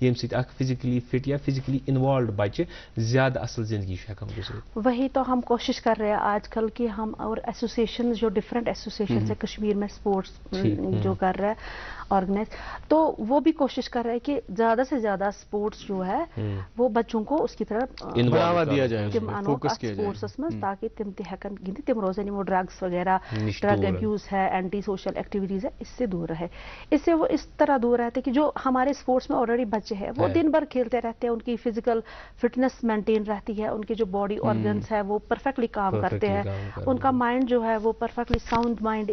یم سۭتۍ اکھ فزیکلی فٹ یا فزیکلی انوالوڈ بچہ زیادہ اصل زندگی ہیکان گزارت. وہی تو ہم کوشش کر رہے ہیں آج کل کی ہم اور ایسوسیشن جو ڈفرینٹ ایسوسیشن ہے کشمیر میں اسپورٹس جو کر رہا ہے آرگنائز, تو وہ بھی کوشش کر رہے ہیں کہ زیادہ سے زیادہ اسپورٹس جو ہے وہ بچوں کو اس کی طرف بڑھاوا دیا جائے, فوکس کیا جائے اسپورٹس میں, تاکہ تم تہ ہیکن گندت, تم روزن وہ ڈرگس وغیرہ ڈرگ ابیوز ہے اینٹی سوشل ایکٹیویٹیز ہے اس سے دور رہے. اس سے وہ اس طرح دور رہتے کہ جو ہمارے اسپورٹس میں آلریڈی بچے ہیں وہ دن بھر کھیلتے رہتے ہیں, ان کی فزیکل فٹنس مینٹین رہتی ہے, ان کے جو باڈی آرگنس ہے وہ پرفیکٹلی کام کرتے ہیں, ان کا مائنڈ جو ہے وہ perfectly sound mind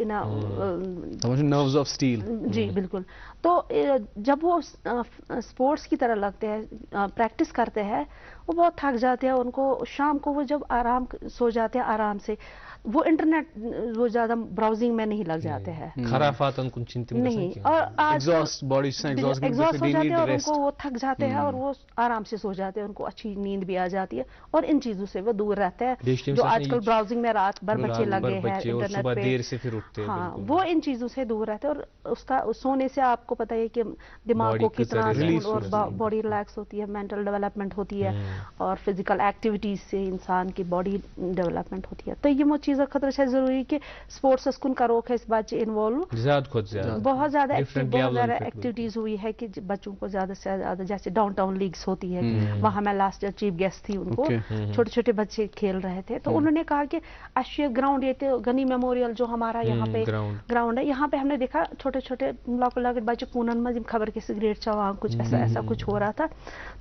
nerves of steel. جی بالکل. تو جب وہ اسپورٹس کی طرح لگتے ہیں, پریکٹس کرتے ہیں, وہ بہت تھک جاتے ہیں, ان کو شام کو وہ جب سو جاتے ہیں آرام سے, وہ انٹرنیٹ وہ زیادہ براؤزنگ میں نہیں لگ جاتے ہیں, خرافات ان کو چنتم نہیں, اور ایگزاسٹ باڈی سے ایگزاسٹ ہو جاتے ہیں اور ان کو وہ تھک جاتے ہیں اور وہ آرام سے سو جاتے ہیں, ان کو اچھی نیند بھی آ جاتی ہے اور ان چیزوں سے وہ دور رہتے ہیں جو آج کل براؤزنگ میں رات بھر بچے لگے ہیں انٹرنیٹ پہ. ہاں, وہ ان چیزوں سے دور رہتے ہیں, اور اس کا سونے سے آپ کو پتہ ہے کہ دماغ کو کتنا اور باڈی ریلیکس ہوتی ہے, مینٹل ڈیولپمنٹ ہوتی ہے, اور فزیکل ایکٹیویٹیز سے انسان کی باڈی ڈیولپمنٹ ہوتی ہے. تو یہ وہ چیزیں خطرہ ہے ضروری کہ اسپورٹس کن کرو ہے اس بچے انوالو بہت زیادہ ایکٹیویٹیز ہوئی ہے کہ بچوں کو زیادہ سے زیادہ, جیسے ڈاؤن ٹاؤن لیگس ہوتی ہے, وہاں میں لاسٹ ایئر چیف گیسٹ تھی, ان کو چھوٹے چھوٹے بچے کھیل رہے تھے, تو انہوں نے کہا کہ اشیاء گراؤنڈ یہ تھے گنی میموریل جو ہمارا یہاں پہ گراؤنڈ ہے, یہاں پہ ہم نے دیکھا چھوٹے چھوٹے لوکل بچے کونن مز خبر کے سگریٹ چوان کچھ ایسا کچھ ہو رہا تھا,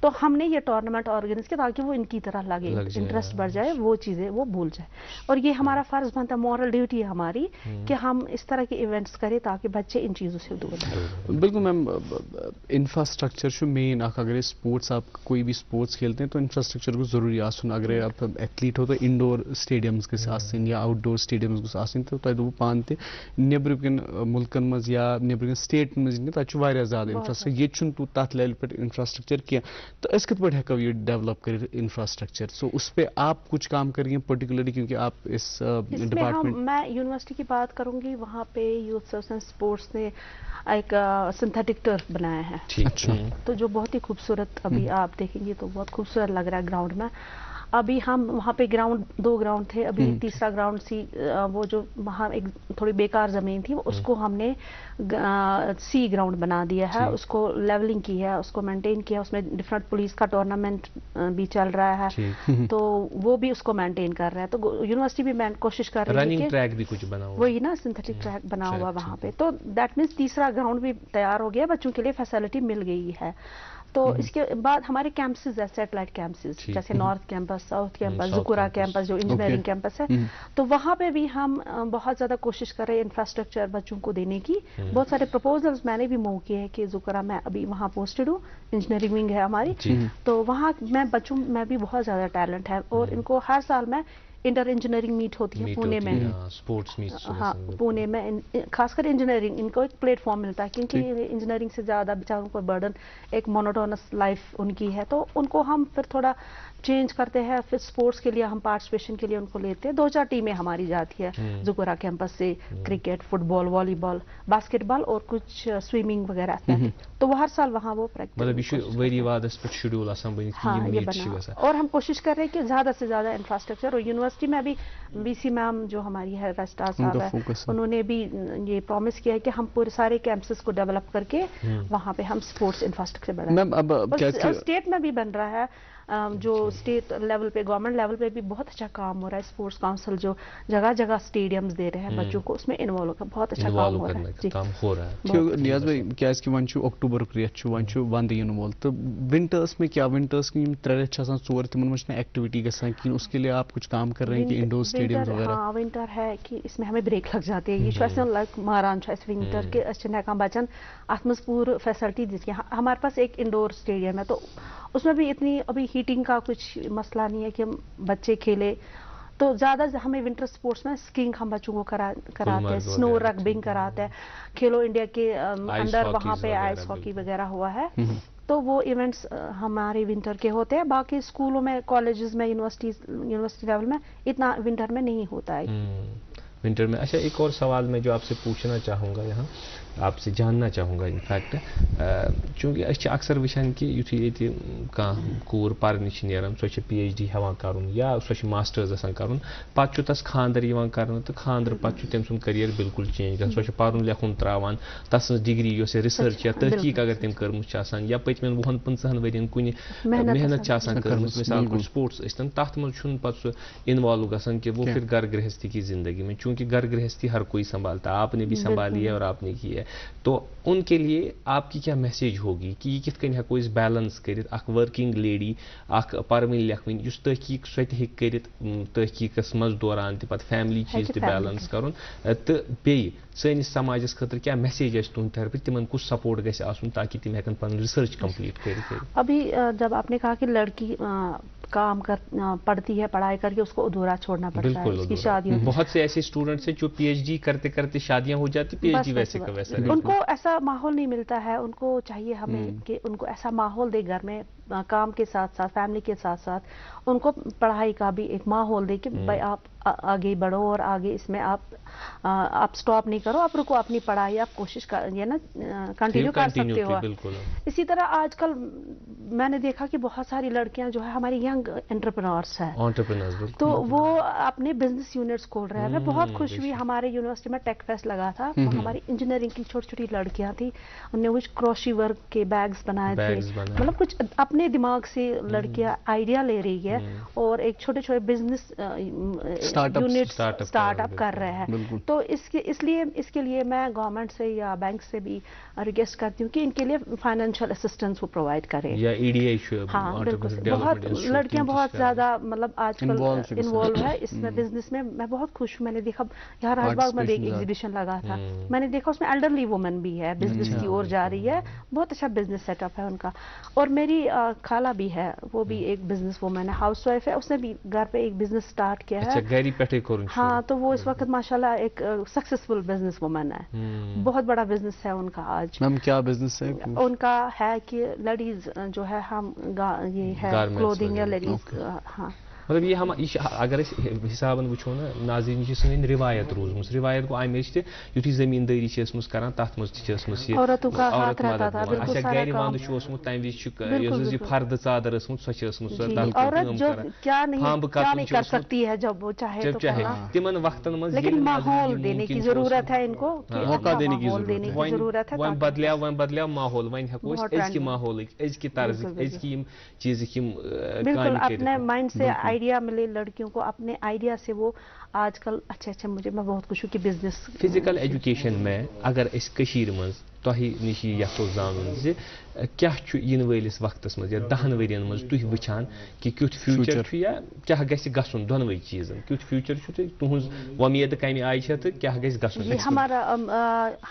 تو ہم نے یہ ٹورنامنٹ آرگنائز کیا تاکہ وہ ان کی طرح لگے, انٹرسٹ بڑھ جائے, وہ چیزیں وہ بھول جائے. اور یہ ہمارا فرض بنتا ہے, مورل ڈیوٹی ہے ہماری کہ ہم اس طرح کے ایونٹس کریں تاکہ بچے ان چیزوں سے دور رہیں. بالکل میم, انفراسٹرکچر مین اگر اسپورٹس آپ کوئی بھی اسپورٹس کھیلتے ہیں تو انفراسٹرکچر کو ضروری آسن, اگر آپ ایتھلیٹ ہو تو انڈور اسٹیڈیمز گژھِ آسٕنۍ یا آؤٹ ڈور اسٹیڈیمز گژھِ آسٕنۍ, تو تۄہہِ دوٚپوٕ پانہٕ تہِ نیٚبرٕ کٮ۪ن مُلکن منٛز یا نیٚبرٕ کٮ۪ن سٹیٹن منٛز تَتہِ چھُ واریاہ زیادٕ انفراسٹرکچر, ییٚتہِ چھُنہٕ تَتھ لیولہِ پٮ۪ٹھ انفراسٹرکچر کینٛہہ, تو أسۍ کِتھ پٲٹھۍ ہٮ۪کو یہِ ڈیولپ کٔرِتھ انفراسٹرکچر, سو اس پہ آپ کچھ کام کر رہی ہیں پرٹیکولرلی کیونکہ آپ اس ڈپارٹمنٹ. میں یونیورسٹی کی بات کروں گی, وہاں پہ یوتھ سروس اینڈ اسپورٹس نے ایک سنتھیٹک ٹرف بنایا ہے, تو جو بہت ہی خوبصورت, ابھی آپ دیکھیں گے تو بہت خوبصورت لگ رہا ہے گراؤنڈ میں. ابھی ہم وہاں پہ دو گراؤنڈ تھے, ابھی تیسرا گراؤنڈ سی وہ جو وہاں ایک تھوڑی بیکار زمین تھی, اس کو ہم نے سی گراؤنڈ بنا دیا ہے, اس کو لیولنگ کی ہے, اس کو مینٹین کیا, اس میں ڈفرینٹ پولیس کا ٹورنامنٹ بھی چل رہا ہے, تو وہ بھی اس کو مینٹین کر رہا ہے. تو یونیورسٹی بھی کوشش کر رہی ہے کہ وہی نا سنتھیٹک ٹریک بنا ہوا وہاں پہ, تو دیٹ مینس تیسرا گراؤنڈ بھی تیار ہو گیا, بچوں کے لیے فیسلٹی مل گئی ہے. تو اس کے بعد ہمارے کیمپسز ہے, سیٹلائٹ کیمپسز, جیسے north campus, south campus, Zakura campus جو انجینئرنگ کیمپس ہے, تو وہاں پہ بھی ہم بہت زیادہ کوشش کر رہے ہیں انفراسٹرکچر بچوں کو دینے کی. بہت سارے پرپوزلز میں نے بھی موو کیے ہیں کہ زکورہ میں ابھی وہاں پوسٹڈ ہوں, انجینئرنگ ونگ ہے ہماری, تو وہاں میں بچوں میں بھی بہت زیادہ ٹیلنٹ ہے, اور ان کو ہر سال میں انٹر انجینئرنگ میٹ ہوتی ہے پونے میں, ہاں پونے میں, خاص کر انجینئرنگ, ان کو ایک پلیٹ فارم ملتا ہے کیونکہ انجینئرنگ سے زیادہ بیچاروں کو برڈن ایک مونوٹونس لائف ان کی ہے, تو ان کو ہم پھر تھوڑا چینج کرتے ہیں, پھر اسپورٹس کے لیے ہم پارٹیسپیشن کے لیے ان کو لیتے ہیں. 2-4 ٹیمیں ہماری جاتی ہے زکورہ کیمپس سے, کرکٹ, فٹ بال, والی بال, باسکٹ بال اور کچھ سوئمنگ وغیرہ, تو وہ ہر سال وہاں وہ پریکٹس. ہاں یہ بنا, اور ہم کوشش کر رہے ہیں کہ زیادہ سے زیادہ انفراسٹرکچر, اور یونیورسٹی میں بھی بی سی میم جو ہماری ہے رجسٹرار صاحب ہے, انہوں نے بھی یہ پرومس کیا ہے کہ ہم پورے سارے کیمپسز کو ڈیولپ کر کے وہاں پہ ہم اسپورٹس انفراسٹرکچر بڑھائیں. اسٹیٹ میں بھی بن رہا ہے, جو اسٹیٹ لیول پہ, گورنمنٹ لیول پہ بھی بہت اچھا کام ہو رہا ہے. اسپورٹس کاؤنسل جو جگہ جگہ اسٹیڈیمز دے رہے ہیں بچوں کو, اس میں انوالو کر بہت اچھا کام ہو رہا ہے. نیاز بھائی کیازِ کہ وۄنۍ چھُ اکٹوبر رٮ۪تھ چھُ, وۄنۍ چھُ وندٕ یِنہٕ وول, تہٕ ونٹرس میں کیا, ونٹرس کی 3 رٮ۪تھ چھِ آسان 4, تِمن منٛز چھِنہٕ ایکٹیویٹی گژھان کِہیٖنۍ, اس کے لیے آپ کچھ کام کر رہے ہیں کہ انڈور اسٹیڈیمز وغیرہ. ہاں ونٹر ہے کہ اس میں ہمیں بریک لگ جاتی ہے, یہ چھُ اَسہِ لایک ماران چھُ اَسہِ ونٹر کہ أسۍ چھِنہٕ ہٮ۪کان بچن اتھ منٛز پوٗرٕ فیسلٹی دِتھ کینٛہہ. ہمارے پاس ایک انڈور اسٹیڈیم ہے, تو اس میں بھی اتنی ابھی ہیٹنگ کا کچھ مسئلہ نہیں ہے کہ بچے کھیلے, تو زیادہ ہمیں ونٹر اسپورٹس میں اسکیئنگ ہم بچوں کو کراتے ہیں, سنو رگبنگ کراتے ہیں, کھیلو انڈیا کے اندر وہاں پہ آئس ہاکی وغیرہ ہوا ہے, تو وہ ایونٹس ہمارے ونٹر کے ہوتے ہیں. باقی اسکولوں میں, کالجز میں, یونیورسٹی لیول میں اتنا ونٹر میں نہیں ہوتا ہے. ونٹر میں. اچھا, ایک اور سوال میں جو آپ سے پوچھنا چاہوں گا یہاں آپ سے جاننا چاہوں گا انفیکٹ چونکہ اس اکثر وچان کہ یتھے یہ کور پرنہ نیران سو PhD ہیوان کرن یا سو ماسٹرز آسان کرن پتہ تس خاندر یوان کرن تو خاندر پتہ تم سن کریئر بالکل چینج گژھان سو پرن لیکھن تراوان تس ڈگری یس رسرچ یا تحقیق اگر تم کرمت یا پتمن 20-25 ورین کن محنت کرمت مثال کو سپورٹس اشتن تر من پتہ سہ انوالو گژھان کہ وہ پھر گھر گرہستی کی زندگی میں چونکہ گھر گرہستی ہر کوئی سنبھالتا ہے آپ نے بھی سنبھالی ہے اور آپ نے کی ہے تو ان کے لیے آپ کی کیا میسیج ہوگی کہ یہ کت کن ہیکو اس بیلنس کرت اخ ورکنگ لیڈی اخ پرون لیکھن اس تحقیق سہ تہ ہیک کرت تحقیقس مز دوران تہ پتہ فیملی چیز تہ بیلنس کرن تو بیٚیہِ سٲنِس سماجس خٲطرٕ کیا میسیج آسہِ تُہنٛدِ طرفہٕ تمن کُس سپورٹ گژھِ آسُن تاکہ تم ہیکن پن ریسرچ کمپلیٹ کٔرِتھ. ابھی جب آپ نے کہا کہ لڑکی کام پڑھتی ہے پڑھائی کر کے اس کو ادھورا چھوڑنا پڑتا ہے اس کی شادی بہت سے ایسے اسٹوڈنٹس ہیں جو PhD کرتے کرتے شادیاں ہو جاتی PhD ویسے کا ویسا ان کو ایسا ماحول نہیں ملتا ہے ان کو چاہیے ہمیں کہ ان کو ایسا ماحول دے گھر میں کام کے ساتھ ساتھ فیملی کے ساتھ ساتھ ان کو پڑھائی کا بھی ایک ماحول دے کہ بھائی آپ آگے بڑھو اور آگے اس میں آپ سٹاپ نہیں کرو آپ رکو اپنی پڑھائی آپ کوشش یہ نا کنٹینیو کر سکتے ہو. اسی طرح آج کل میں نے دیکھا کہ بہت ساری لڑکیاں جو ہے ہماری ینگ انٹرپرینورس ہیں تو وہ اپنے بزنس یونٹس کھول رہے ہیں. میں بہت خوش ہوئی ہمارے یونیورسٹی میں ٹیک فیسٹ لگا تھا ہماری انجینئرنگ کی چھوٹی چھوٹی لڑکیاں تھیں انہوں نے کچھ کروشی ورک کے بیگز بنائے تھے مطلب کچھ اپنے دماغ سے لڑکیاں آئیڈیا لے رہی ہے اور ایک چھوٹے چھوٹے بزنس یونٹ اسٹارٹ اپ کر رہے ہیں. تو اس کے لیے میں گورنمنٹ سے یا بینک سے بھی ریکویسٹ کرتی ہوں کہ ان کے لیے فائنینشیل اسسٹنس وہ پرووائڈ کرے. ہاں بالکل بہت لڑکیاں بہت زیادہ مطلب آج کل انوالو ہے اس میں بزنس میں. میں بہت خوش ہوں. میں نے دیکھا یہاں راج باغ میں بھی ایک ایگزیبیشن لگا تھا میں نے دیکھا اس میں ایلڈرلی وومن بھی ہے بزنس کی اور جا رہی ہے بہت اچھا بزنس سیٹ اپ ہے ان کا. اور میری خالہ بھی ہے وہ بھی ایک بزنس وومن ہے ہاؤس وائف ہے اس نے بھی گھر پہ ایک بزنس اسٹارٹ کیا ہے. ہاں تو وہ اس وقت ماشاءاللہ ایک سکسیسفل بزنس وومن ہے بہت بڑا بزنس ہے ان کا. آج میم کیا بزنس ہے ان کا ہے کہ لیڈیز جو ہے ہم یہ ہے کلودنگ یا لیڈیز. ہاں مطلب یہ ہم اگر حساب وچھو نا ناظرین یہ سن روایت روزمت روایت گو امچ تہ یتھی زمینداری کران تر مز عورتوں کا ہاتھ رہتا تھا بالکل سارا کام تمہ وز فرد ژادر عورت جو کیا نہیں کر سکتی ہے جب وہ چاہے تمن وقتن مز لیکن ماحول دینے کی ضرورت ہے ان کو موقع دینے کی ضرورت ہے. وۄنۍ بدلیو ماحول وۄنۍ ہیکو أسۍ أزکہِ ماحولٕکۍ أزکہِ طرزٕکۍ أزکہِ یِم چیٖزٕکۍ یِم بالکل اپنے مائنڈ سے آئیڈیا ملے لڑکیوں کو اپنے آئیڈیا سے وہ آج کل اچھا میں بہت خوش ہوں کہ بزنس فزیکل ایجوکیشن میں اگر اس کشیر مز تۄہہِ نِش یژھو زانُن زِ کیاہ چھُ یِنہٕ وٲلِس وقتس منٛز یا 10 ؤرین منٛز تُہۍ وٕچھان کہ کیُتھ فیوچر چھُ یا کیاہ گژھِ گژھن دۄنوٕے چیٖزن کیُتھ فیوچر چھُ تہٕ تُہنٛز وۄمید کمہِ آیہِ چھےٚ تہٕ کیاہ گژھِ گژھُن.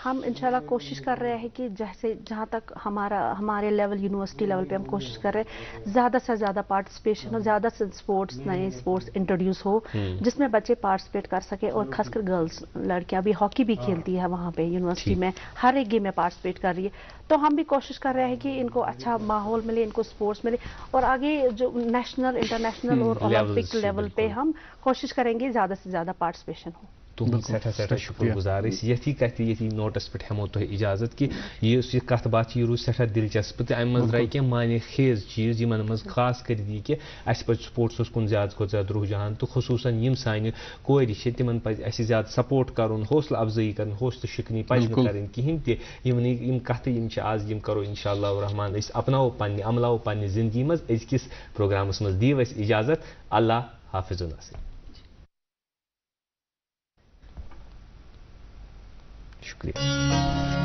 ہم انشاءاللہ کوشش کر رہے ہیں کہ جیسے جہاں تک ہمارے لیول یونیورسٹی لیول پہ ہم کوشش کر رہے ہیں زیادہ سے زیادہ پارٹیسپیشن اور زیادہ سے اسپورٹس نئے اسپورٹس انٹروڈیوس ہو جس میں بچے پارٹیسپیٹ کر سکے اور خاص کر گرلس لڑکیاں بھی ہاکی بھی کھیلتی ہے وہاں پہ یونیورسٹی میں ہر ایک گیم میں پارٹیسپیٹ کر رہی ہے. تو ہم بھی کوشش کر رہے ہیں کہ ان کو اچھا ماحول ملے ان کو سپورٹس ملے اور آگے جو نیشنل انٹرنیشنل اور اولمپک لیول پہ ہم کوشش کریں گے زیادہ سے زیادہ پارٹیسپیشن ہو. تہذ سٹھا شکر گزار یتھی کتھ یتھی نوٹس پہ ہمو تہ اجازت کہ یہ کت بات یہ روز سٹھا دلچسپ تو ام درائے کی معنی خیز چیز یمن مز خاص کر یہ کہ اس پہ سپورٹس کن زیادہ کھت زیادہ رجحان تو خصوصاً یم سانہ کور تمن پہ اس زیادہ سپورٹ کرن حوصلہ افزائی کرن حوصلہ شکنی پہ کریں کہین تم کت آز کرو انشاء اللہ الرحمٰن اس اپناو پنہ عملاو پنہ زندگی مز ازکس پروگرامس مز دیو اس اجازت. اللہ حافظ ناصر. شکریہ.